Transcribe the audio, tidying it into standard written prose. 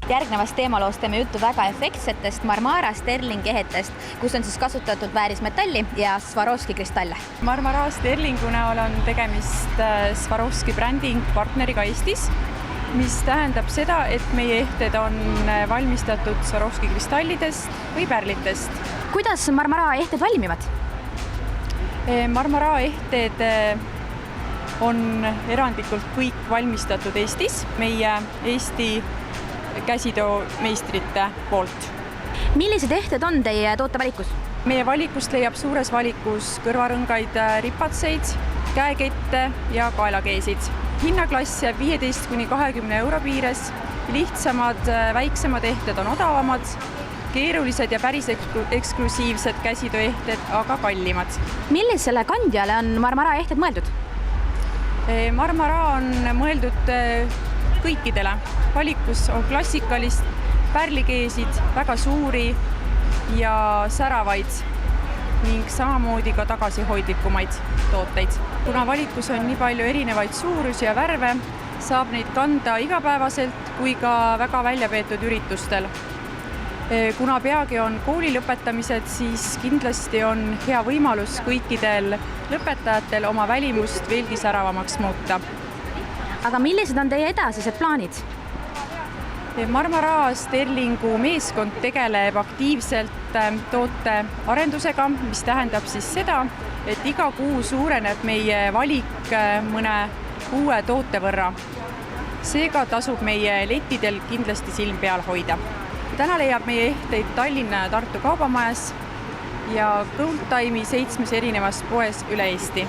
Järgnevas teemaloos teeme juttu väga efektsetest Marmara Sterlingi ehetest, kus on siis kasutatud väärismetalli ja Swarovski kristalle. Marmara Sterlingu näol on tegemist Swarovski bränding partneriga Eestis, mis tähendab seda, et meie ehted on valmistatud Swarovski kristallidest või pärlitest. Kuidas Marmara ehted valmivad? Marmara ehted on erandlikult kõik valmistatud Eestis, meie Eesti käsitöömeistrite poolt. Millised ehted on teie tootevalikus? Meie valikust leiab suures valikus kõrvarõngaid, ripatseid, käekette ja kaelakeesid. Hinnaklass jääb 15–20 euro piires, lihtsamad, väiksemad ehted on odavamad, keerulised ja päris eksklusiivsed käsitööehted, aga kallimad. Millisele kandjale on Marmara ehted mõeldud? Marmara on mõeldud kõikidele. Valikus on klassikalist, pärlikeesid, väga suuri ja säravaid ning samamoodi ka tagasihoidlikumaid tooteid. Kuna valikus on nii palju erinevaid suurusi ja värve, saab neid kanda igapäevaselt kui ka väga väljapeetud üritustel. Kuna peagi on kooli lõpetamised, siis kindlasti on hea võimalus kõikidel lõpetajatel oma välimust veelgi säravamaks muuta. Aga millised on teie edasised plaanid? Marmara Sterlingu meeskond tegeleb aktiivselt toote arendusega, mis tähendab siis seda, et iga kuu suureneb meie valik mõne uue toote võrra. Seega tasub meie letidel kindlasti silm peal hoida. Täna leiab meie ehteid Tallinna ja Tartu kaubamajas ja Goldtime'i 7 erinevas poes üle Eesti.